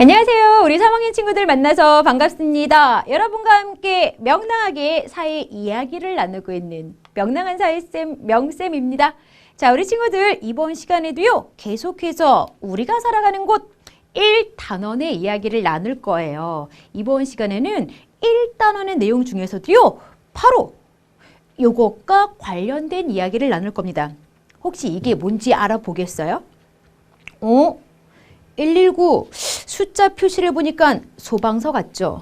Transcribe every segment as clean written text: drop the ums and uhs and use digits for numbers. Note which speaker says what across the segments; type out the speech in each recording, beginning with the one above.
Speaker 1: 안녕하세요. 우리 3학년 친구들 만나서 반갑습니다. 여러분과 함께 명랑하게 사회 이야기를 나누고 있는 명랑한 사회쌤 명쌤입니다. 자, 우리 친구들 이번 시간에도요. 계속해서 우리가 살아가는 곳 1단원의 이야기를 나눌 거예요. 이번 시간에는 1단원의 내용 중에서도요. 바로 요것과 관련된 이야기를 나눌 겁니다. 혹시 이게 뭔지 알아보겠어요? 119 숫자 표시를 보니까 소방서 같죠?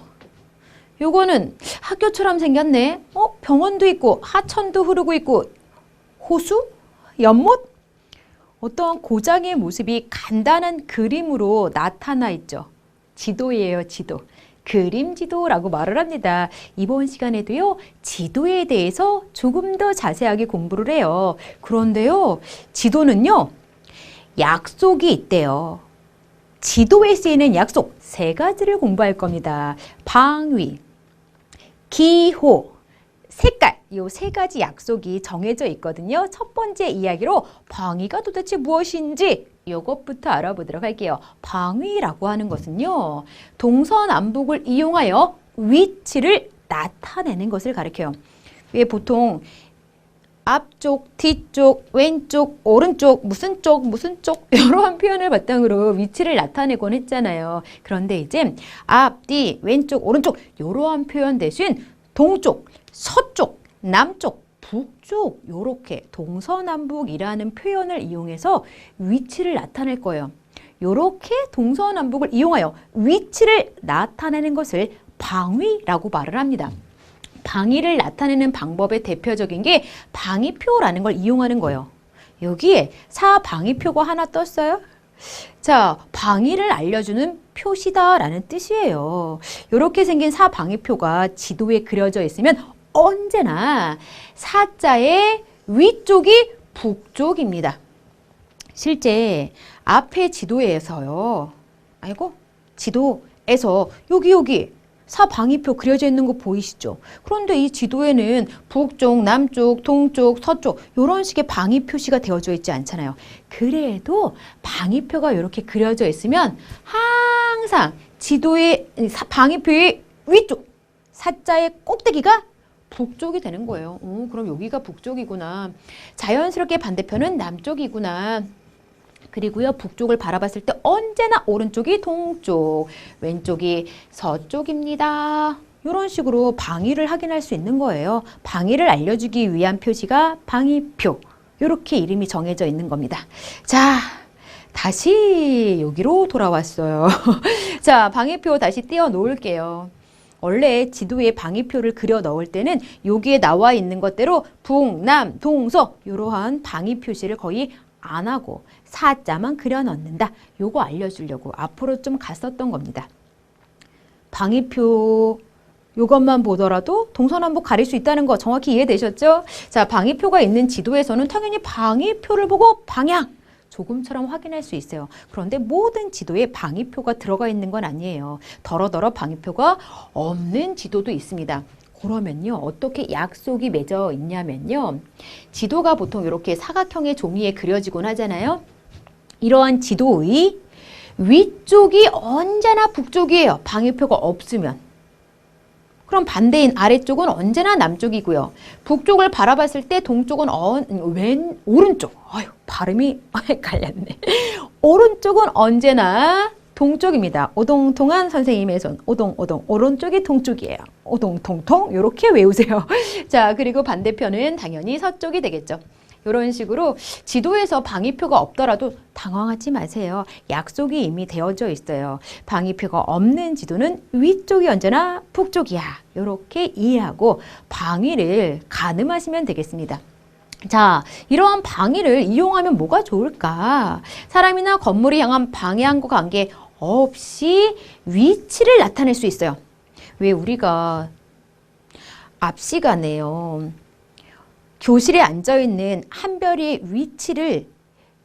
Speaker 1: 요거는 학교처럼 생겼네. 병원도 있고 하천도 흐르고 있고 호수? 연못? 어떤 고장의 모습이 간단한 그림으로 나타나 있죠. 지도예요, 지도. 그림 지도라고 말을 합니다. 이번 시간에도요, 지도에 대해서 조금 더 자세하게 공부를 해요. 그런데요, 지도는요, 약속이 있대요. 지도에 쓰이는 약속 3가지를 공부할 겁니다. 방위, 기호, 색깔 이 3가지 약속이 정해져 있거든요. 첫 번째 이야기로 방위가 도대체 무엇인지 이것부터 알아보도록 할게요. 방위라고 하는 것은요. 동서남북을 이용하여 위치를 나타내는 것을 가리켜요. 왜 보통 앞쪽, 뒤쪽, 왼쪽, 오른쪽, 무슨 쪽 이러한 표현을 바탕으로 위치를 나타내곤 했잖아요. 그런데 이제 앞, 뒤, 왼쪽, 오른쪽 이러한 표현 대신 동쪽, 서쪽, 남쪽, 북쪽 이렇게 동서남북이라는 표현을 이용해서 위치를 나타낼 거예요. 이렇게 동서남북을 이용하여 위치를 나타내는 것을 방위라고 말을 합니다. 방위를 나타내는 방법의 대표적인 게 방위표라는 걸 이용하는 거예요. 여기에 사방위표가 하나 떴어요. 자, 방위를 알려주는 표시다라는 뜻이에요. 이렇게 생긴 사방위표가 지도에 그려져 있으면 언제나 사자의 위쪽이 북쪽입니다. 실제 앞에 지도에서요. 지도에서 여기 사방위표 그려져 있는 거 보이시죠? 그런데 이 지도에는 북쪽, 남쪽, 동쪽, 서쪽 이런 식의 방위 표시가 되어져 있지 않잖아요. 그래도 방위표가 이렇게 그려져 있으면 항상 지도의 방위표의 위쪽, 사자의 꼭대기가 북쪽이 되는 거예요. 그럼 여기가 북쪽이구나. 자연스럽게 반대편은 남쪽이구나. 그리고요, 북쪽을 바라봤을 때 언제나 오른쪽이 동쪽, 왼쪽이 서쪽입니다. 이런 식으로 방위를 확인할 수 있는 거예요. 방위를 알려주기 위한 표시가 방위표. 이렇게 이름이 정해져 있는 겁니다. 자, 다시 여기로 돌아왔어요. 자, 방위표 다시 띄워 놓을게요. 원래 지도에 방위표를 그려 넣을 때는 여기에 나와 있는 것대로 북, 남, 동서 이러한 방위 표시를 거의 안 하고 사자만 그려 넣는다. 요거 알려주려고 앞으로 좀 갔었던 겁니다. 방위표 요것만 보더라도 동서남북 가릴 수 있다는 거 정확히 이해되셨죠? 자, 방위표가 있는 지도에서는 당연히 방위표를 보고 방향 조금처럼 확인할 수 있어요. 그런데 모든 지도에 방위표가 들어가 있는 건 아니에요. 더러더러 방위표가 없는 지도도 있습니다. 그러면요, 어떻게 약속이 맺어 있냐면요. 지도가 보통 이렇게 사각형의 종이에 그려지곤 하잖아요. 이러한 지도의 위쪽이 언제나 북쪽이에요. 방위표가 없으면. 그럼 반대인 아래쪽은 언제나 남쪽이고요. 북쪽을 바라봤을 때 동쪽은 오른쪽. 발음이 헷갈렸네. 오른쪽은 언제나 동쪽입니다. 오동통한 선생님의 손. 오동. 오른쪽이 동쪽이에요. 오동통통. 이렇게 외우세요. 자, 그리고 반대편은 당연히 서쪽이 되겠죠. 이런 식으로 지도에서 방위표가 없더라도 당황하지 마세요. 약속이 이미 되어져 있어요. 방위표가 없는 지도는 위쪽이 언제나 북쪽이야. 이렇게 이해하고 방위를 가늠하시면 되겠습니다. 자, 이러한 방위를 이용하면 뭐가 좋을까? 사람이나 건물이 향한 방향과 관계없이 위치를 나타낼 수 있어요. 왜 우리가 앞 시간에요. 교실에 앉아있는 한별이의 위치를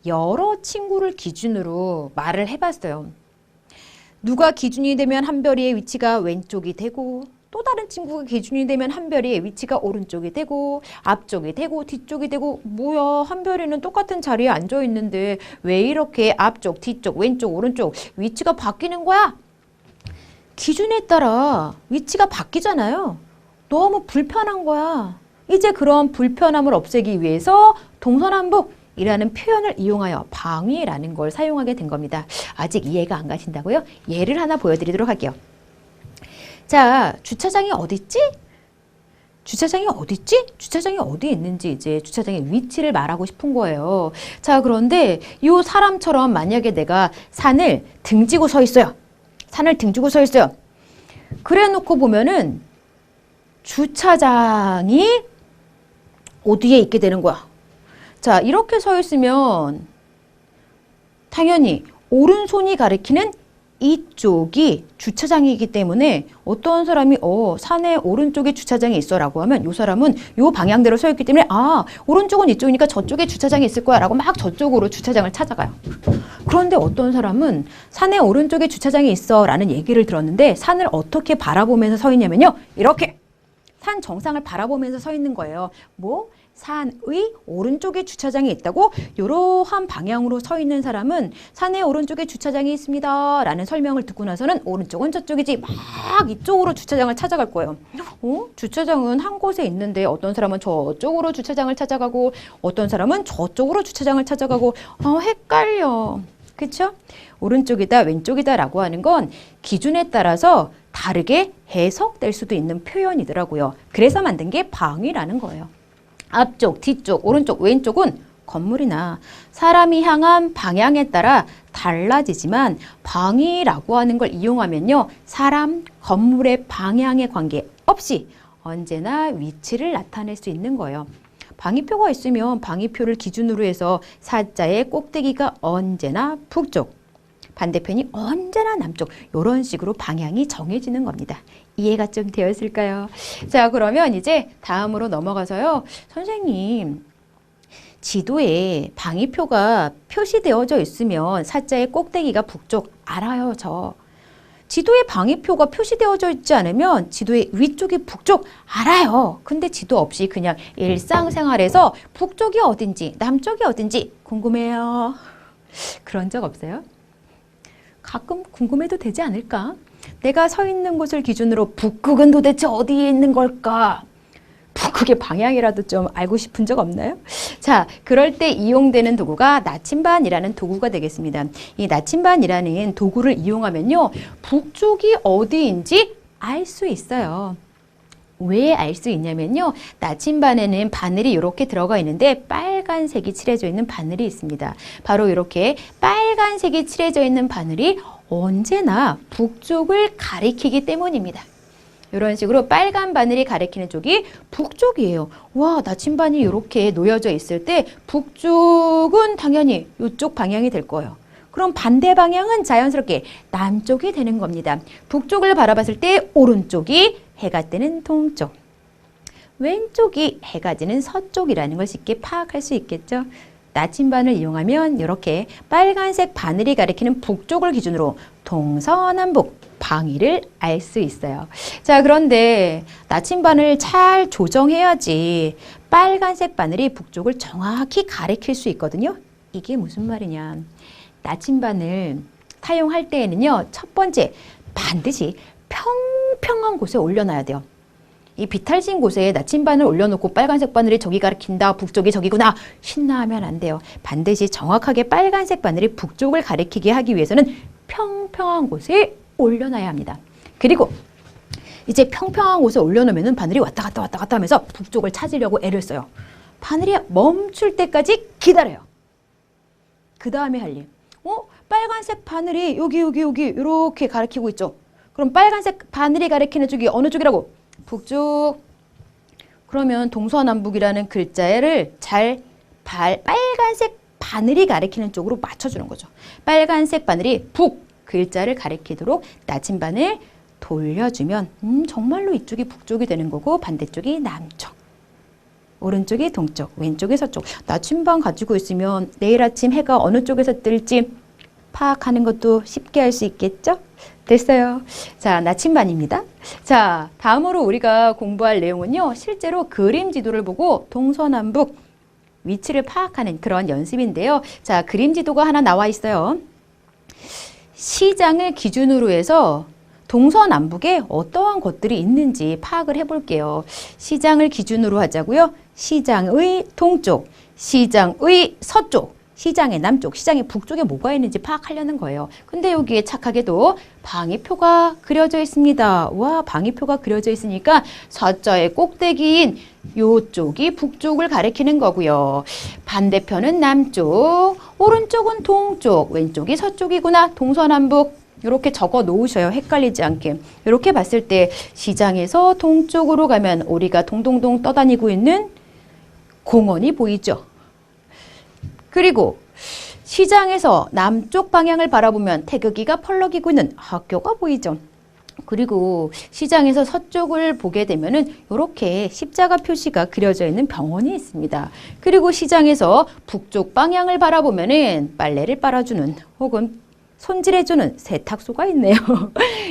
Speaker 1: 여러 친구를 기준으로 말을 해봤어요. 누가 기준이 되면 한별이의 위치가 왼쪽이 되고 또 다른 친구가 기준이 되면 한별이의 위치가 오른쪽이 되고 앞쪽이 되고 뒤쪽이 되고 뭐야 한별이는 똑같은 자리에 앉아 있는데 왜 이렇게 앞쪽, 뒤쪽, 왼쪽, 오른쪽 위치가 바뀌는 거야? 기준에 따라 위치가 바뀌잖아요. 너무 불편한 거야. 이제 그런 불편함을 없애기 위해서 동서남북이라는 표현을 이용하여 방위라는 걸 사용하게 된 겁니다. 아직 이해가 안 가신다고요? 예를 하나 보여드리도록 할게요. 자, 주차장이 어딨지? 주차장이 어딨지? 주차장이 어디에 있는지 이제 주차장의 위치를 말하고 싶은 거예요. 자, 그런데 이 사람처럼 만약에 내가 산을 등지고 서 있어요. 산을 등지고 서 있어요. 그래 놓고 보면은 주차장이 어디에 있게 되는 거야. 자, 이렇게 서 있으면 당연히 오른손이 가리키는 이쪽이 주차장이기 때문에 어떤 사람이 산의 오른쪽에 주차장이 있어 라고 하면 이 사람은 이 방향대로 서 있기 때문에 오른쪽은 이쪽이니까 저쪽에 주차장이 있을 거야 라고 막 저쪽으로 주차장을 찾아가요. 그런데 어떤 사람은 산의 오른쪽에 주차장이 있어 라는 얘기를 들었는데 산을 어떻게 바라보면서 서 있냐면요. 이렇게 산 정상을 바라보면서 서 있는 거예요. 산의 오른쪽에 주차장이 있다고 이러한 방향으로 서 있는 사람은 산의 오른쪽에 주차장이 있습니다 라는 설명을 듣고 나서는 오른쪽은 저쪽이지 막 이쪽으로 주차장을 찾아갈 거예요. 주차장은 한 곳에 있는데 어떤 사람은 저쪽으로 주차장을 찾아가고 어떤 사람은 저쪽으로 주차장을 찾아가고 헷갈려. 그쵸? 오른쪽이다 왼쪽이다 라고 하는 건 기준에 따라서 다르게 해석될 수도 있는 표현이더라고요. 그래서 만든 게 방위라는 거예요. 앞쪽, 뒤쪽, 오른쪽, 왼쪽은 건물이나 사람이 향한 방향에 따라 달라지지만 방위라고 하는 걸 이용하면요. 사람, 건물의 방향에 관계없이 언제나 위치를 나타낼 수 있는 거예요. 방위표가 있으면 방위표를 기준으로 해서 사자의 꼭대기가 언제나 북쪽, 반대편이 언제나 남쪽 이런 식으로 방향이 정해지는 겁니다. 이해가 좀 되었을까요? 자, 그러면 이제 다음으로 넘어가서요. 선생님, 지도에 방위표가 표시되어져 있으면 사자의 꼭대기가 북쪽 알아요, 저. 지도에 방위표가 표시되어져 있지 않으면 지도의 위쪽이 북쪽 알아요. 근데 지도 없이 그냥 일상생활에서 북쪽이 어딘지 남쪽이 어딘지 궁금해요. 그런 적 없어요? 가끔 궁금해도 되지 않을까? 내가 서 있는 곳을 기준으로 북극은 도대체 어디에 있는 걸까? 북극의 방향이라도 좀 알고 싶은 적 없나요? 자, 그럴 때 이용되는 도구가 나침반이라는 도구가 되겠습니다. 이 나침반이라는 도구를 이용하면요. 북쪽이 어디인지 알 수 있어요. 왜 알 수 있냐면요. 나침반에는 바늘이 이렇게 들어가 있는데 빨간색이 칠해져 있는 바늘이 있습니다. 바로 이렇게 빨간색이 칠해져 있는 바늘이 언제나 북쪽을 가리키기 때문입니다. 이런 식으로 빨간 바늘이 가리키는 쪽이 북쪽이에요. 와, 나침반이 이렇게 놓여져 있을 때 북쪽은 당연히 이쪽 방향이 될 거예요. 그럼 반대 방향은 자연스럽게 남쪽이 되는 겁니다. 북쪽을 바라봤을 때 오른쪽이 해가 뜨는 동쪽, 왼쪽이 해가 지는 서쪽이라는 걸 쉽게 파악할 수 있겠죠. 나침반을 이용하면 이렇게 빨간색 바늘이 가리키는 북쪽을 기준으로 동서남북 방위를 알 수 있어요. 자, 그런데 나침반을 잘 조정해야지 빨간색 바늘이 북쪽을 정확히 가리킬 수 있거든요. 이게 무슨 말이냐. 나침반을 사용할 때에는요. 첫 번째, 반드시 평평한 곳에 올려놔야 돼요. 이 비탈진 곳에 나침반을 올려놓고 빨간색 바늘이 저기 가리킨다, 북쪽이 저기구나 신나하면 안 돼요. 반드시 정확하게 빨간색 바늘이 북쪽을 가리키게 하기 위해서는 평평한 곳에 올려놔야 합니다. 그리고 이제 평평한 곳에 올려놓으면 바늘이 왔다 갔다 하면서 북쪽을 찾으려고 애를 써요. 바늘이 멈출 때까지 기다려요. 그 다음에 할 일. 빨간색 바늘이 여기 이렇게 가리키고 있죠. 그럼 빨간색 바늘이 가리키는 쪽이 어느 쪽이라고? 북쪽. 그러면 동서남북이라는 글자를 잘 빨간색 바늘이 가리키는 쪽으로 맞춰주는 거죠. 빨간색 바늘이 북 글자를 가리키도록 나침반을 돌려주면 정말로 이쪽이 북쪽이 되는 거고 반대쪽이 남쪽. 오른쪽이 동쪽, 왼쪽이 서쪽. 나침반 가지고 있으면 내일 아침 해가 어느 쪽에서 뜰지 파악하는 것도 쉽게 할 수 있겠죠? 됐어요. 자, 나침반입니다. 자, 다음으로 우리가 공부할 내용은요. 실제로 그림 지도를 보고 동서남북 위치를 파악하는 그런 연습인데요. 자, 그림 지도가 하나 나와 있어요. 시장을 기준으로 해서 동서남북에 어떠한 것들이 있는지 파악을 해볼게요. 시장을 기준으로 하자고요. 시장의 동쪽, 시장의 서쪽, 시장의 남쪽, 시장의 북쪽에 뭐가 있는지 파악하려는 거예요. 근데 여기에 착하게도 방위표가 그려져 있습니다. 와, 방위표가 그려져 있으니까 서자의 꼭대기인 요쪽이 북쪽을 가리키는 거고요. 반대편은 남쪽, 오른쪽은 동쪽, 왼쪽이 서쪽이구나. 동서남북 이렇게 적어 놓으셔요. 헷갈리지 않게. 이렇게 봤을 때 시장에서 동쪽으로 가면 우리가 동동동 떠다니고 있는 공원이 보이죠. 그리고 시장에서 남쪽 방향을 바라보면 태극기가 펄럭이고 있는 학교가 보이죠. 그리고 시장에서 서쪽을 보게 되면은 이렇게 십자가 표시가 그려져 있는 병원이 있습니다. 그리고 시장에서 북쪽 방향을 바라보면은 빨래를 빨아주는 혹은 손질해주는 세탁소가 있네요.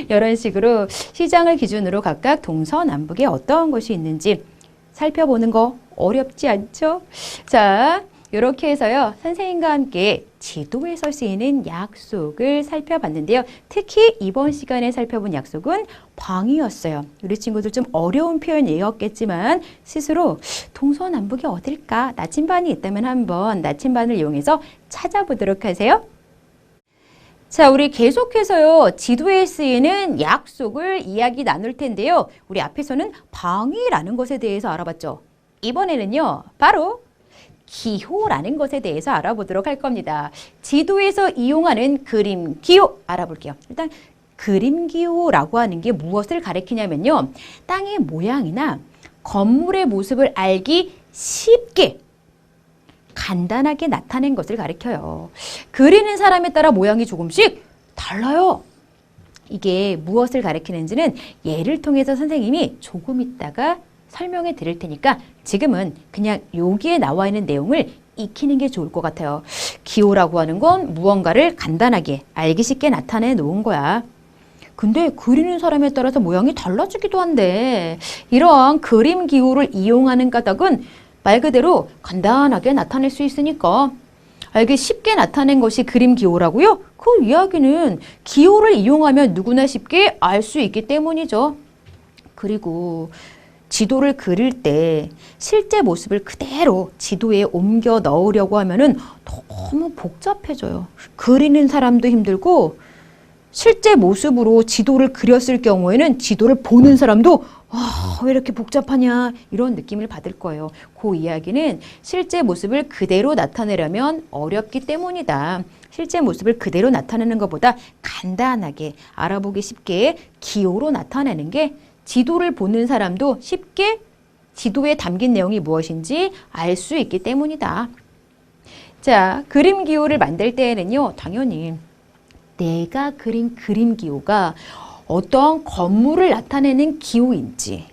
Speaker 1: 이런 식으로 시장을 기준으로 각각 동서남북에 어떤 것이 있는지 살펴보는 거 어렵지 않죠? 자, 이렇게 해서요, 선생님과 함께 지도에서 쓰이는 약속을 살펴봤는데요. 특히 이번 시간에 살펴본 약속은 방위였어요. 우리 친구들 좀 어려운 표현이었겠지만 스스로 동서남북이 어딜까? 나침반이 있다면 한번 나침반을 이용해서 찾아보도록 하세요. 자, 우리 계속해서요, 지도에 쓰이는 약속을 이야기 나눌 텐데요. 우리 앞에서는 방위라는 것에 대해서 알아봤죠. 이번에는요, 바로 기호라는 것에 대해서 알아보도록 할 겁니다. 지도에서 이용하는 그림 기호 알아볼게요. 일단 그림 기호라고 하는 게 무엇을 가리키냐면요. 땅의 모양이나 건물의 모습을 알기 쉽게 간단하게 나타낸 것을 가리켜요. 그리는 사람에 따라 모양이 조금씩 달라요. 이게 무엇을 가리키는지는 예를 통해서 선생님이 조금 있다가 설명해 드릴 테니까 지금은 그냥 여기에 나와 있는 내용을 익히는 게 좋을 것 같아요. 기호라고 하는 건 무언가를 간단하게 알기 쉽게 나타내 놓은 거야. 근데 그리는 사람에 따라서 모양이 달라지기도 한데 이러한 그림 기호를 이용하는 까닭은 말 그대로 간단하게 나타낼 수 있으니까 알기 쉽게 나타낸 것이 그림 기호라고요? 그 이야기는 기호를 이용하면 누구나 쉽게 알 수 있기 때문이죠. 그리고 지도를 그릴 때 실제 모습을 그대로 지도에 옮겨 넣으려고 하면은 너무 복잡해져요. 그리는 사람도 힘들고 실제 모습으로 지도를 그렸을 경우에는 지도를 보는 사람도 왜 이렇게 복잡하냐 이런 느낌을 받을 거예요. 그 이야기는 실제 모습을 그대로 나타내려면 어렵기 때문이다. 실제 모습을 그대로 나타내는 것보다 간단하게 알아보기 쉽게 기호로 나타내는 게 지도를 보는 사람도 쉽게 지도에 담긴 내용이 무엇인지 알 수 있기 때문이다. 자, 그림 기호를 만들 때에는요, 당연히 내가 그린 그림 기호가 어떤 건물을 나타내는 기호인지,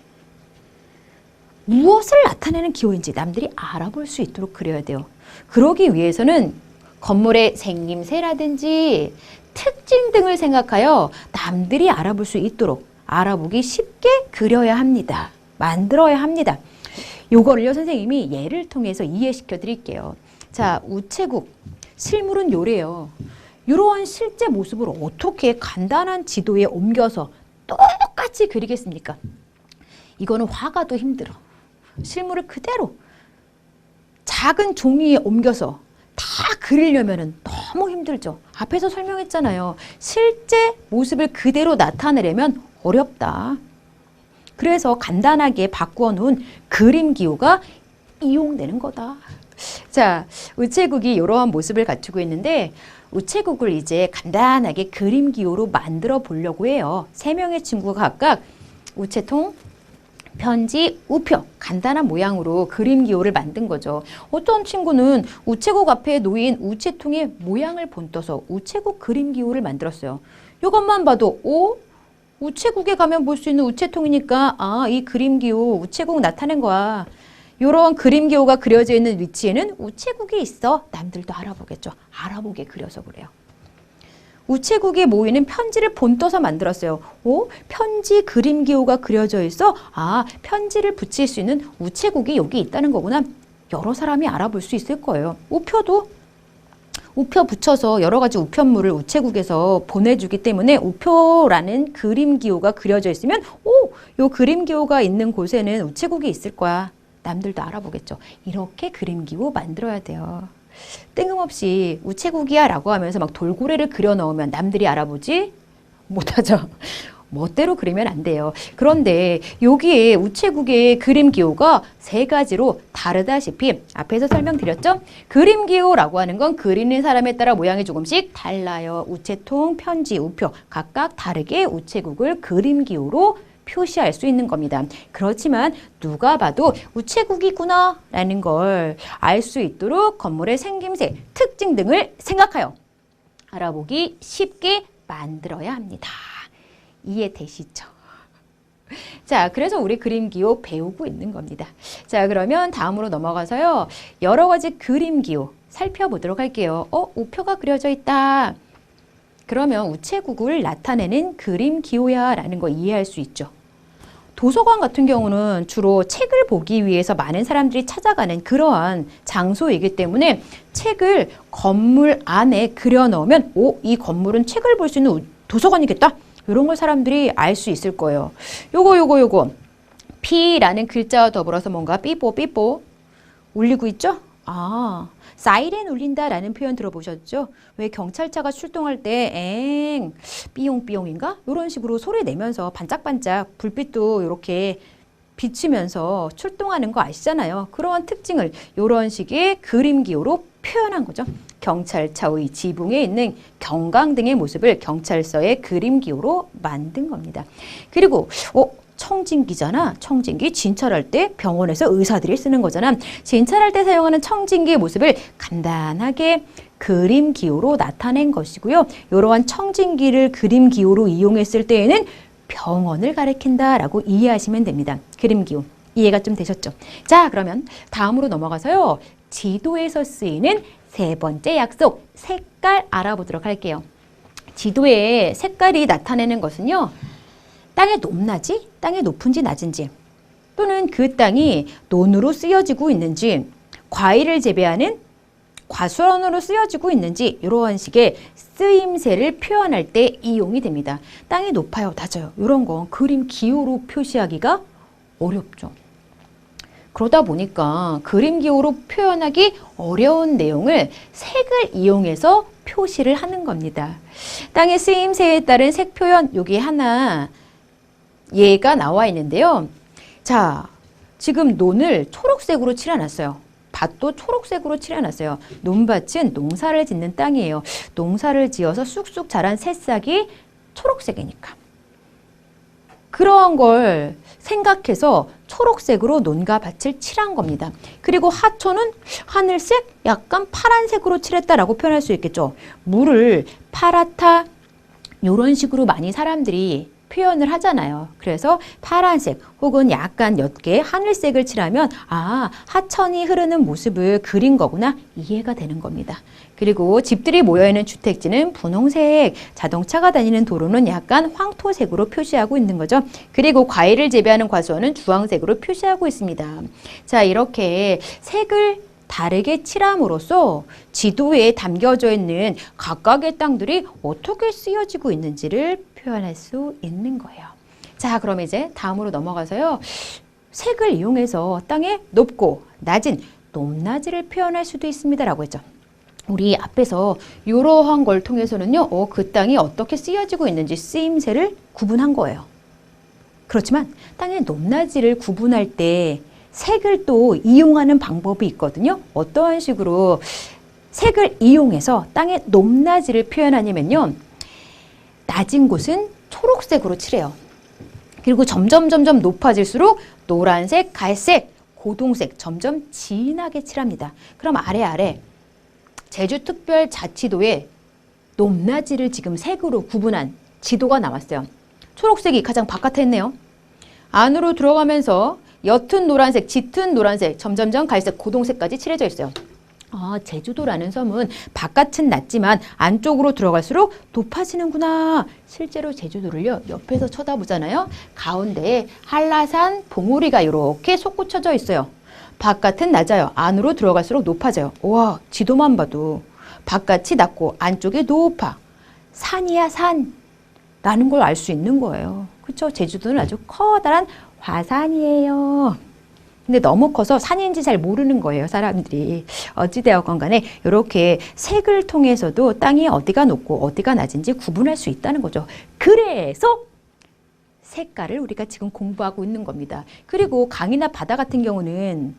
Speaker 1: 무엇을 나타내는 기호인지 남들이 알아볼 수 있도록 그려야 돼요. 그러기 위해서는 건물의 생김새라든지 특징 등을 생각하여 남들이 알아볼 수 있도록 알아보기 쉽게 그려야 합니다. 만들어야 합니다. 요거를요, 선생님이 예를 통해서 이해시켜 드릴게요. 자, 우체국, 실물은 요래요. 이러한 실제 모습을 어떻게 간단한 지도에 옮겨서 똑같이 그리겠습니까? 이거는 화가도 힘들어. 실물을 그대로 작은 종이에 옮겨서 다 그리려면 너무 힘들죠. 앞에서 설명했잖아요. 실제 모습을 그대로 나타내려면 어렵다. 그래서 간단하게 바꾸어 놓은 그림 기호가 이용되는 거다. 자, 우체국이 이러한 모습을 갖추고 있는데 우체국을 이제 간단하게 그림 기호로 만들어 보려고 해요. 3명의 친구가 각각 우체통, 편지, 우표 간단한 모양으로 그림 기호를 만든 거죠. 어떤 친구는 우체국 앞에 놓인 우체통의 모양을 본떠서 우체국 그림 기호를 만들었어요. 이것만 봐도 우체국에 가면 볼 수 있는 우체통이니까 이 그림 기호 우체국 나타낸 거야. 이런 그림 기호가 그려져 있는 위치에는 우체국이 있어. 남들도 알아보겠죠. 알아보게 그려서 그래요. 우체국에 모이는 편지를 본떠서 만들었어요. 편지 그림 기호가 그려져 있어? 편지를 붙일 수 있는 우체국이 여기 있다는 거구나. 여러 사람이 알아볼 수 있을 거예요. 우표도 우표 붙여서 여러 가지 우편물을 우체국에서 보내주기 때문에 우표라는 그림 기호가 그려져 있으면 요 그림 기호가 있는 곳에는 우체국이 있을 거야. 남들도 알아보겠죠. 이렇게 그림 기호 만들어야 돼요. 뜬금없이 우체국이야 라고 하면서 막 돌고래를 그려 넣으면 남들이 알아보지 못하죠. 멋대로 그리면 안 돼요. 그런데 여기에 우체국의 그림 기호가 세 가지로 다르다시피 앞에서 설명드렸죠? 그림 기호라고 하는 건 그리는 사람에 따라 모양이 조금씩 달라요. 우체통, 편지, 우표 각각 다르게 우체국을 그림 기호로 표시할 수 있는 겁니다. 그렇지만 누가 봐도 우체국이구나 라는 걸 알 수 있도록 건물의 생김새, 특징 등을 생각하여 알아보기 쉽게 만들어야 합니다. 이해되시죠? 자, 그래서 우리 그림 기호 배우고 있는 겁니다. 자, 그러면 다음으로 넘어가서요. 여러 가지 그림 기호 살펴보도록 할게요. 우표가 그려져 있다. 그러면 우체국을 나타내는 그림 기호야 라는 거 이해할 수 있죠. 도서관 같은 경우는 주로 책을 보기 위해서 많은 사람들이 찾아가는 그러한 장소이기 때문에 책을 건물 안에 그려 넣으면 이 건물은 책을 볼 수 있는 도서관이겠다. 이런 걸 사람들이 알 수 있을 거예요. 요거. P라는 글자와 더불어서 뭔가 삐뽀 울리고 있죠? 사이렌 울린다라는 표현 들어보셨죠? 왜 경찰차가 출동할 때 삐용삐용인가? 이런 식으로 소리 내면서 반짝반짝 불빛도 이렇게 비치면서 출동하는 거 아시잖아요. 그러한 특징을 이런 식의 그림 기호로 표현한 거죠. 경찰차의 지붕에 있는 경광등의 모습을 경찰서의 그림 기호로 만든 겁니다. 그리고 청진기잖아. 청진기 진찰할 때 병원에서 의사들이 쓰는 거잖아. 진찰할 때 사용하는 청진기의 모습을 간단하게 그림 기호로 나타낸 것이고요. 이러한 청진기를 그림 기호로 이용했을 때에는 병원을 가리킨다라고 이해하시면 됩니다. 그림 기호. 이해가 좀 되셨죠? 자, 그러면 다음으로 넘어가서요. 지도에서 쓰이는 세 번째 약속, 색깔 알아보도록 할게요. 지도에 색깔이 나타내는 것은요. 땅의 높낮이, 땅이 높은지 낮은지, 또는 그 땅이 논으로 쓰여지고 있는지, 과일을 재배하는 과수원으로 쓰여지고 있는지 이런 식의 쓰임새를 표현할 때 이용이 됩니다. 땅이 높아요, 낮아요. 이런 건 그림 기호로 표시하기가 어렵죠. 그러다 보니까 그림 기호로 표현하기 어려운 내용을 색을 이용해서 표시를 하는 겁니다. 땅의 쓰임새에 따른 색 표현, 여기 하나 예가 나와 있는데요. 자, 지금 논을 초록색으로 칠해놨어요. 밭도 초록색으로 칠해놨어요. 논밭은 농사를 짓는 땅이에요. 농사를 지어서 쑥쑥 자란 새싹이 초록색이니까. 그러한 걸 생각해서 초록색으로 논과 밭을 칠한 겁니다. 그리고 하초는 하늘색, 약간 파란색으로 칠했다라고 표현할 수 있겠죠. 물을 파랗다, 이런 식으로 많이 사람들이 표현을 하잖아요. 그래서 파란색 혹은 약간 옅게 하늘색을 칠하면 하천이 흐르는 모습을 그린 거구나 이해가 되는 겁니다. 그리고 집들이 모여있는 주택지는 분홍색, 자동차가 다니는 도로는 약간 황토색으로 표시하고 있는 거죠. 그리고 과일을 재배하는 과수원은 주황색으로 표시하고 있습니다. 자, 이렇게 색을 다르게 칠함으로써 지도에 담겨져 있는 각각의 땅들이 어떻게 쓰여지고 있는지를 표현할 수 있는 거예요. 자, 그럼 이제 다음으로 넘어가서요. 색을 이용해서 땅의 높고 낮은 높낮이를 표현할 수도 있습니다라고 했죠. 우리 앞에서 이러한 걸 통해서는요. 그 땅이 어떻게 쓰여지고 있는지 쓰임새를 구분한 거예요. 그렇지만 땅의 높낮이를 구분할 때 색을 또 이용하는 방법이 있거든요. 어떠한 식으로 색을 이용해서 땅의 높낮이를 표현하냐면요. 낮은 곳은 초록색으로 칠해요. 그리고 점점 높아질수록 노란색, 갈색, 고동색 점점 진하게 칠합니다. 그럼 아래 제주특별자치도에 높낮이를 지금 색으로 구분한 지도가 나왔어요. 초록색이 가장 바깥에 있네요. 안으로 들어가면서 옅은 노란색, 짙은 노란색, 점점점 갈색, 고동색까지 칠해져 있어요. 제주도라는 섬은 바깥은 낮지만 안쪽으로 들어갈수록 높아지는구나. 실제로 제주도를요, 옆에서 쳐다보잖아요. 가운데에 한라산 봉우리가 이렇게 솟구쳐져 있어요. 바깥은 낮아요. 안으로 들어갈수록 높아져요. 와, 지도만 봐도 바깥이 낮고 안쪽이 높아. 산이야 산. 라는 걸 알 수 있는 거예요. 그렇죠? 제주도는 아주 커다란 화산이에요. 근데 너무 커서 산인지 잘 모르는 거예요, 사람들이. 어찌되었건 간에 이렇게 색을 통해서도 땅이 어디가 높고 어디가 낮은지 구분할 수 있다는 거죠. 그래서 색깔을 우리가 지금 공부하고 있는 겁니다. 그리고 강이나 바다 같은 경우는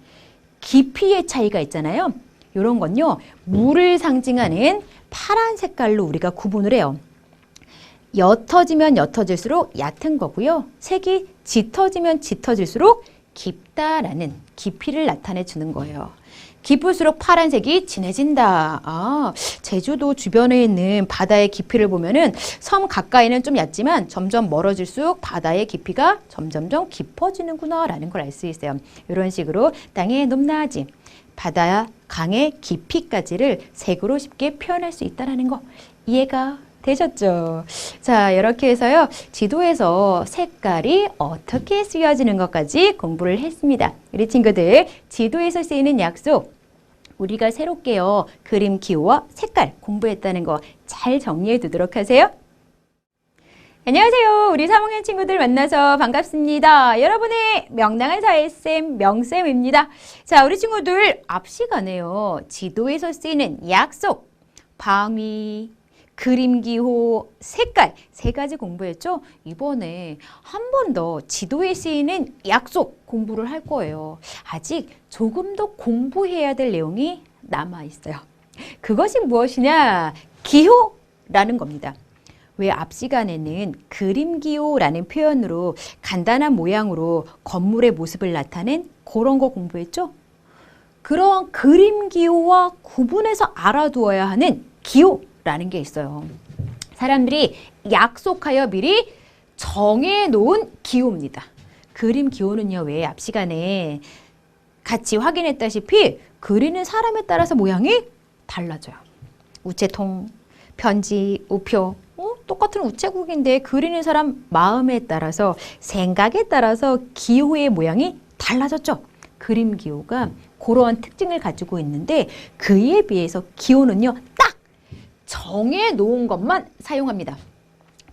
Speaker 1: 깊이의 차이가 있잖아요. 이런 건요, 물을 상징하는 파란 색깔로 우리가 구분을 해요. 옅어지면 옅어질수록 얕은 거고요. 색이 짙어지면 짙어질수록 깊다라는 깊이를 나타내 주는 거예요. 깊을수록 파란색이 진해진다. 아, 제주도 주변에 있는 바다의 깊이를 보면은 섬 가까이는 좀 얕지만 점점 멀어질수록 바다의 깊이가 점점점 깊어지는구나 라는 걸 알 수 있어요. 이런 식으로 땅의 높낮이, 바다, 강의 깊이까지를 색으로 쉽게 표현할 수 있다는 거 이해가 되셨죠? 자, 이렇게 해서요, 지도에서 색깔이 어떻게 쓰여지는 것까지 공부를 했습니다. 우리 친구들, 지도에서 쓰이는 약속, 우리가 새롭게요, 그림 기호와 색깔 공부했다는 거 잘 정리해 두도록 하세요. 안녕하세요. 우리 3학년 친구들 만나서 반갑습니다. 여러분의 명랑한 사회쌤, 명쌤입니다. 자, 우리 친구들 앞 시간에요, 지도에서 쓰이는 약속, 방위, 그림 기호, 색깔 세 가지 공부했죠? 이번에 한 번 더 지도에 쓰이는 약속 공부를 할 거예요. 아직 조금 더 공부해야 될 내용이 남아 있어요. 그것이 무엇이냐? 기호라는 겁니다. 왜 앞 시간에는 그림 기호라는 표현으로 간단한 모양으로 건물의 모습을 나타낸 그런 거 공부했죠? 그런 그림 기호와 구분해서 알아두어야 하는 기호라는 게 있어요. 사람들이 약속하여 미리 정해놓은 기호입니다. 그림 기호는요, 왜 앞 시간에 같이 확인했다시피 그리는 사람에 따라서 모양이 달라져요. 우체통, 편지, 우표, 똑같은 우체국인데 그리는 사람 마음에 따라서, 생각에 따라서 기호의 모양이 달라졌죠. 그림 기호가 그러한 특징을 가지고 있는데 그에 비해서 기호는요, 딱 정해놓은 것만 사용합니다.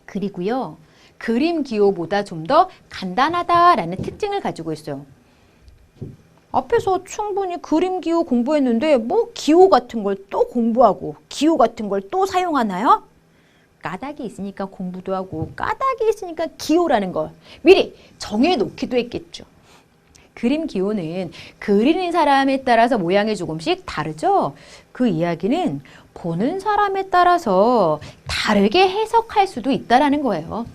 Speaker 1: 그리고요, 그림 기호보다 좀 더 간단하다라는 특징을 가지고 있어요. 앞에서 충분히 그림 기호 공부했는데 뭐 기호 같은 걸 또 공부하고 기호 같은 걸 또 사용하나요? 까닭이 있으니까 공부도 하고 까닭이 있으니까 기호라는 걸 미리 정해놓기도 했겠죠. 그림 기호는 그리는 사람에 따라서 모양이 조금씩 다르죠. 그 이야기는 보는 사람에 따라서 다르게 해석할 수도 있다라는 거예요.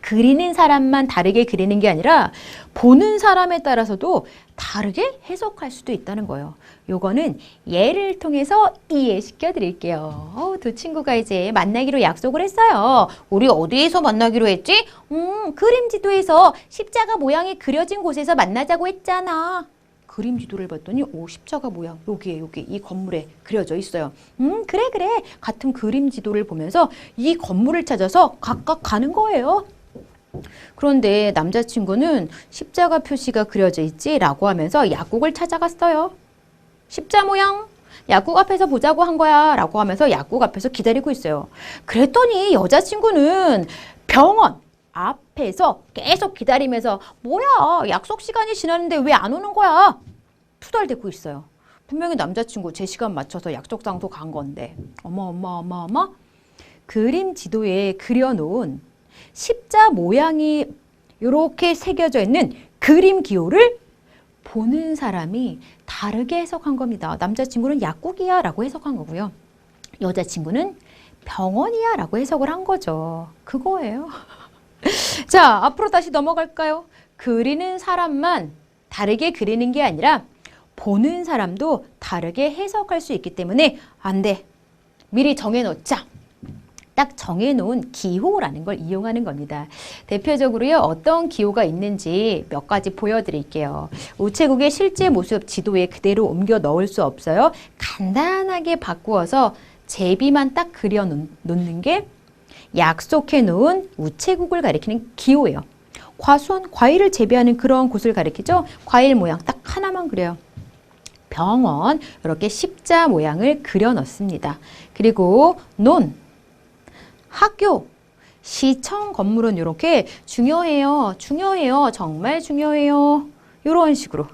Speaker 1: 그리는 사람만 다르게 그리는 게 아니라 보는 사람에 따라서도 다르게 해석할 수도 있다는 거예요. 요거는 예를 통해서 이해시켜 드릴게요. 두 친구가 이제 만나기로 약속을 했어요. 우리 어디에서 만나기로 했지? 그림 지도에서 십자가 모양이 그려진 곳에서 만나자고 했잖아. 그림 지도를 봤더니 십자가 모양 여기 이 건물에 그려져 있어요. 그래 같은 그림 지도를 보면서 이 건물을 찾아서 각각 가는 거예요. 그런데 남자친구는 십자가 표시가 그려져 있지? 라고 하면서 약국을 찾아갔어요. 십자 모양 약국 앞에서 보자고 한 거야 라고 하면서 약국 앞에서 기다리고 있어요. 그랬더니 여자친구는 병원 앞에서 계속 기다리면서 뭐야, 약속 시간이 지났는데 왜 안 오는 거야? 투덜대고 있어요. 분명히 남자친구 제 시간 맞춰서 약속 장소 간 건데 어머 그림 지도에 그려놓은 십자 모양이 이렇게 새겨져 있는 그림 기호를 보는 사람이 다르게 해석한 겁니다. 남자친구는 약국이야 라고 해석한 거고요. 여자친구는 병원이야 라고 해석을 한 거죠. 그거예요. 자, 앞으로 다시 넘어갈까요? 그리는 사람만 다르게 그리는 게 아니라 보는 사람도 다르게 해석할 수 있기 때문에 안 돼. 미리 정해놓자. 딱 정해놓은 기호라는 걸 이용하는 겁니다. 대표적으로요, 어떤 기호가 있는지 몇 가지 보여드릴게요. 우체국의 실제 모습 지도에 그대로 옮겨 넣을 수 없어요. 간단하게 바꾸어서 제비만 딱 그려 놓는 게 약속해 놓은 우체국을 가리키는 기호예요. 과수원, 과일을 재배하는 그런 곳을 가리키죠. 과일 모양 딱 하나만 그려요. 병원 이렇게 십자 모양을 그려 넣습니다. 그리고 논, 학교, 시청 건물은 이렇게 중요해요. 중요해요. 정말 중요해요. 이런 식으로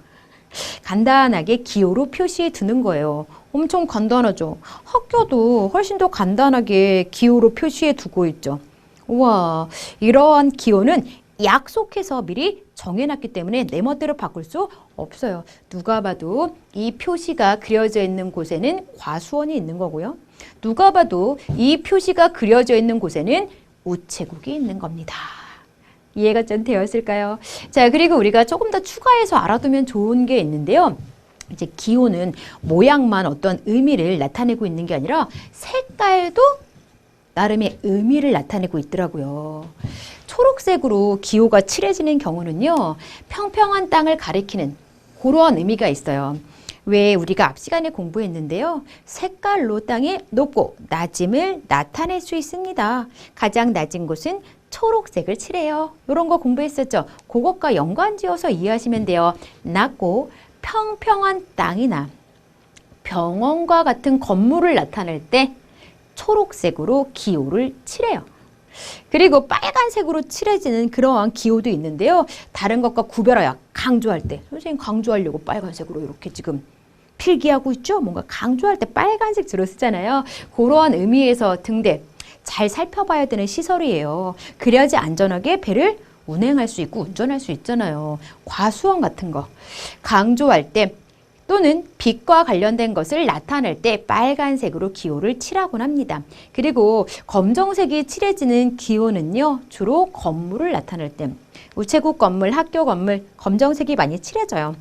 Speaker 1: 간단하게 기호로 표시해 두는 거예요. 엄청 간단하죠. 학교도 훨씬 더 간단하게 기호로 표시해 두고 있죠. 우와, 이러한 기호는 약속해서 미리 정해놨기 때문에 내 멋대로 바꿀 수 없어요. 누가 봐도 이 표시가 그려져 있는 곳에는 과수원이 있는 거고요. 누가 봐도 이 표시가 그려져 있는 곳에는 우체국이 있는 겁니다. 이해가 좀 되었을까요? 자, 그리고 우리가 조금 더 추가해서 알아두면 좋은 게 있는데요. 이제 기호는 모양만 어떤 의미를 나타내고 있는 게 아니라 색깔도 나름의 의미를 나타내고 있더라고요. 초록색으로 기호가 칠해지는 경우는요, 평평한 땅을 가리키는 그런 의미가 있어요. 왜 우리가 앞 시간에 공부했는데요. 색깔로 땅의 높고 낮음을 나타낼 수 있습니다. 가장 낮은 곳은 초록색을 칠해요. 이런 거 공부했었죠. 그것과 연관지어서 이해하시면 돼요. 낮고 평평한 땅이나 병원과 같은 건물을 나타낼 때 초록색으로 기호를 칠해요. 그리고 빨간색으로 칠해지는 그러한 기호도 있는데요. 다른 것과 구별하여 강조할 때, 선생님 강조하려고 빨간색으로 이렇게 지금 필기하고 있죠? 뭔가 강조할 때 빨간색 주로 쓰잖아요. 그러한 의미에서 등대 잘 살펴봐야 되는 시설이에요. 그래야지 안전하게 배를 운행할 수 있고 운전할 수 있잖아요. 과수원 같은 거 강조할 때 또는 빛과 관련된 것을 나타낼 때 빨간색으로 기호를 칠하곤 합니다. 그리고 검정색이 칠해지는 기호는요, 주로 건물을 나타낼 때 우체국 건물, 학교 건물 검정색이 많이 칠해져요.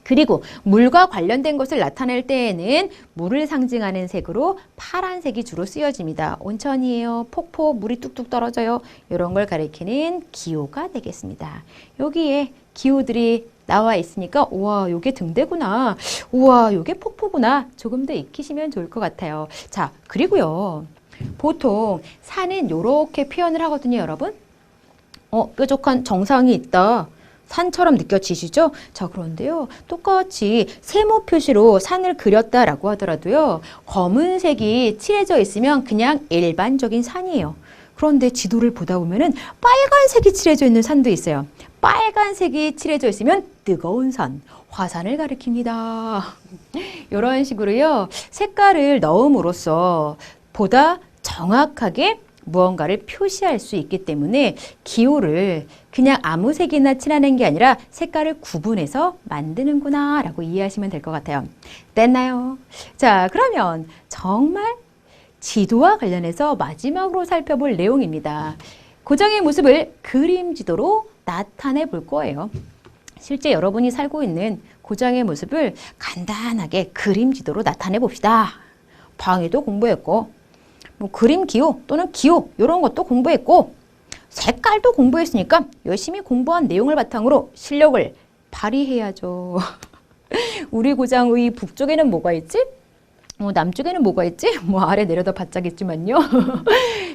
Speaker 1: 그리고 물과 관련된 것을 나타낼 때에는 물을 상징하는 색으로 파란색이 주로 쓰여집니다. 온천이에요. 폭포, 물이 뚝뚝 떨어져요. 이런 걸 가리키는 기호가 되겠습니다. 여기에 기호들이 나와 있으니까 우와, 요게 등대구나. 우와, 요게 폭포구나. 조금 더 익히시면 좋을 것 같아요. 자, 그리고요. 보통 산은 요렇게 표현을 하거든요, 여러분. 뾰족한 정상이 있다. 산처럼 느껴지시죠? 자, 그런데요. 똑같이 세모 표시로 산을 그렸다라고 하더라도요. 검은색이 칠해져 있으면 그냥 일반적인 산이에요. 그런데 지도를 보다 보면은 빨간색이 칠해져 있는 산도 있어요. 빨간색이 칠해져 있으면 뜨거운 산, 화산을 가리킵니다. 이런 식으로요. 색깔을 넣음으로써 보다 정확하게 무언가를 표시할 수 있기 때문에 기호를 그냥 아무 색이나 칠하는 게 아니라 색깔을 구분해서 만드는구나 라고 이해하시면 될 것 같아요. 됐나요? 자, 그러면 정말 지도와 관련해서 마지막으로 살펴볼 내용입니다. 고장의 모습을 그림 지도로 나타내 볼 거예요. 실제 여러분이 살고 있는 고장의 모습을 간단하게 그림 지도로 나타내 봅시다. 방위도 공부했고 뭐 그림 기호 또는 기호 이런 것도 공부했고 색깔도 공부했으니까 열심히 공부한 내용을 바탕으로 실력을 발휘해야죠. 우리 고장의 북쪽에는 뭐가 있지? 남쪽에는 뭐가 있지? 뭐 아래 내려다 봤자겠지만요.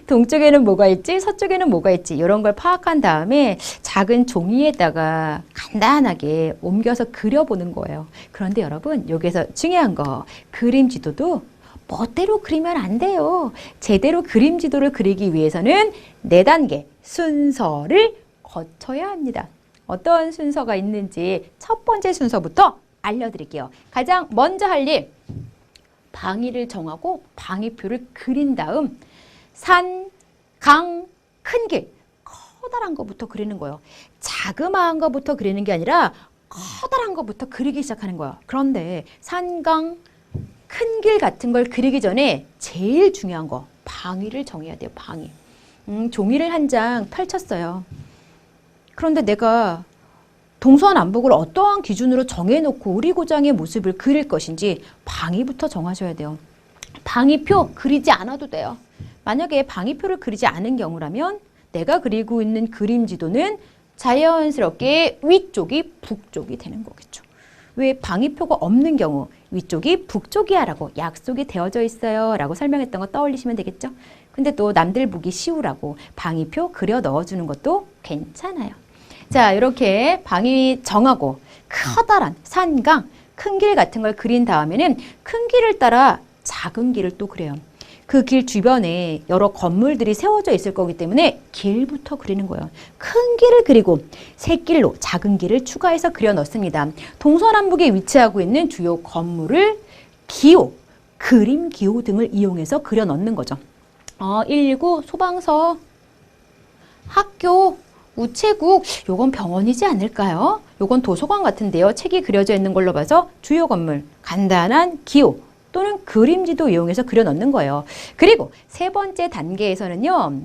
Speaker 1: 동쪽에는 뭐가 있지? 서쪽에는 뭐가 있지? 이런 걸 파악한 다음에 작은 종이에다가 간단하게 옮겨서 그려보는 거예요. 그런데 여러분 여기서 중요한 거 그림 지도도 멋대로 그리면 안 돼요. 제대로 그림 지도를 그리기 위해서는 4단계 순서를 거쳐야 합니다. 어떤 순서가 있는지 첫 번째 순서부터 알려드릴게요. 가장 먼저 할 일, 방위를 정하고 방위표를 그린 다음 산, 강, 큰 길, 커다란 것부터 그리는 거예요. 자그마한 것부터 그리는 게 아니라 커다란 것부터 그리기 시작하는 거예요. 그런데 산, 강, 큰 길 같은 걸 그리기 전에 제일 중요한 거 방위를 정해야 돼요. 방위. 종이를 한 장 펼쳤어요. 그런데 내가 동서남북을 어떠한 기준으로 정해놓고 우리 고장의 모습을 그릴 것인지 방위부터 정하셔야 돼요. 방위표 그리지 않아도 돼요. 만약에 방위표를 그리지 않은 경우라면 내가 그리고 있는 그림 지도는 자연스럽게 위쪽이 북쪽이 되는 거겠죠. 왜 방위표가 없는 경우 위쪽이 북쪽이야 라고 약속이 되어져 있어요 라고 설명했던 거 떠올리시면 되겠죠. 근데 또 남들 보기 쉬우라고 방위표 그려 넣어주는 것도 괜찮아요. 자, 이렇게 방위 정하고 커다란 산, 강, 큰 길 같은 걸 그린 다음에는 큰 길을 따라 작은 길을 또 그려요. 그 길 주변에 여러 건물들이 세워져 있을 거기 때문에 길부터 그리는 거예요. 큰 길을 그리고 새길로 작은 길을 추가해서 그려 넣습니다. 동서남북에 위치하고 있는 주요 건물을 기호, 그림 기호 등을 이용해서 그려 넣는 거죠. 119 소방서, 학교, 우체국, 요건 병원이지 않을까요? 요건 도서관 같은데요. 책이 그려져 있는 걸로 봐서 주요 건물, 간단한 기호 또는 그림지도 이용해서 그려 넣는 거예요. 그리고 세 번째 단계에서는요.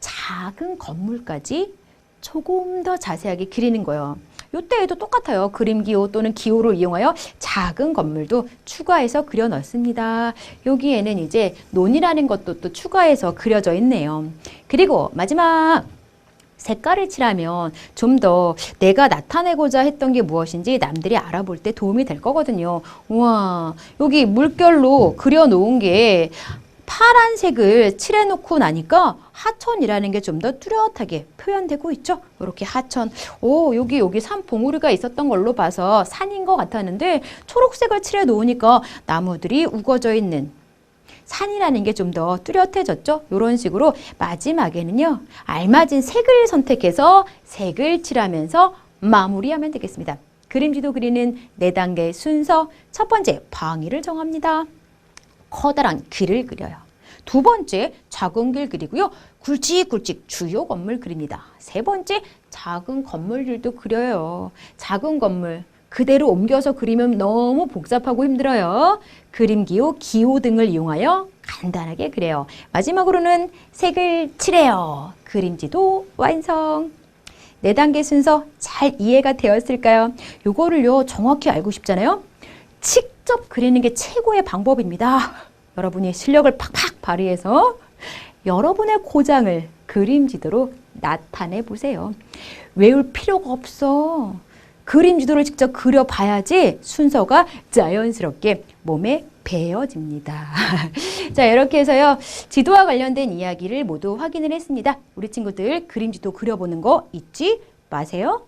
Speaker 1: 작은 건물까지 조금 더 자세하게 그리는 거예요. 이때에도 똑같아요. 그림 기호 또는 기호를 이용하여 작은 건물도 추가해서 그려 넣습니다. 여기에는 이제 논이라는 것도 또 추가해서 그려져 있네요. 그리고 마지막 색깔을 칠하면 좀 더 내가 나타내고자 했던 게 무엇인지 남들이 알아볼 때 도움이 될 거거든요. 우와, 여기 물결로 그려놓은 게 파란색을 칠해놓고 나니까 하천이라는 게 좀 더 뚜렷하게 표현되고 있죠. 이렇게 하천. 여기 산 봉우리가 있었던 걸로 봐서 산인 것 같았는데 초록색을 칠해 놓으니까 나무들이 우거져 있는 산이라는 게 좀 더 뚜렷해졌죠. 이런 식으로 마지막에는요. 알맞은 색을 선택해서 색을 칠하면서 마무리하면 되겠습니다. 그림지도 그리는 4단계 순서. 첫 번째, 방위를 정합니다. 커다란 길을 그려요. 두 번째, 작은 길 그리고요. 굵직굵직 주요 건물 그립니다. 세 번째, 작은 건물들도 그려요. 작은 건물 그대로 옮겨서 그리면 너무 복잡하고 힘들어요. 그림 기호, 기호 등을 이용하여 간단하게 그려요. 마지막으로는 색을 칠해요. 그림지도 완성. 4단계 순서 잘 이해가 되었을까요? 요거를요 정확히 알고 싶잖아요. 직접 그리는 게 최고의 방법입니다. 여러분이 실력을 팍팍 발휘해서 여러분의 고장을 그림지도로 나타내 보세요. 외울 필요가 없어. 그림지도를 직접 그려봐야지 순서가 자연스럽게 몸에 배어집니다. 자, 이렇게 해서요. 지도와 관련된 이야기를 모두 확인을 했습니다. 우리 친구들 그림지도 그려보는 거 잊지 마세요.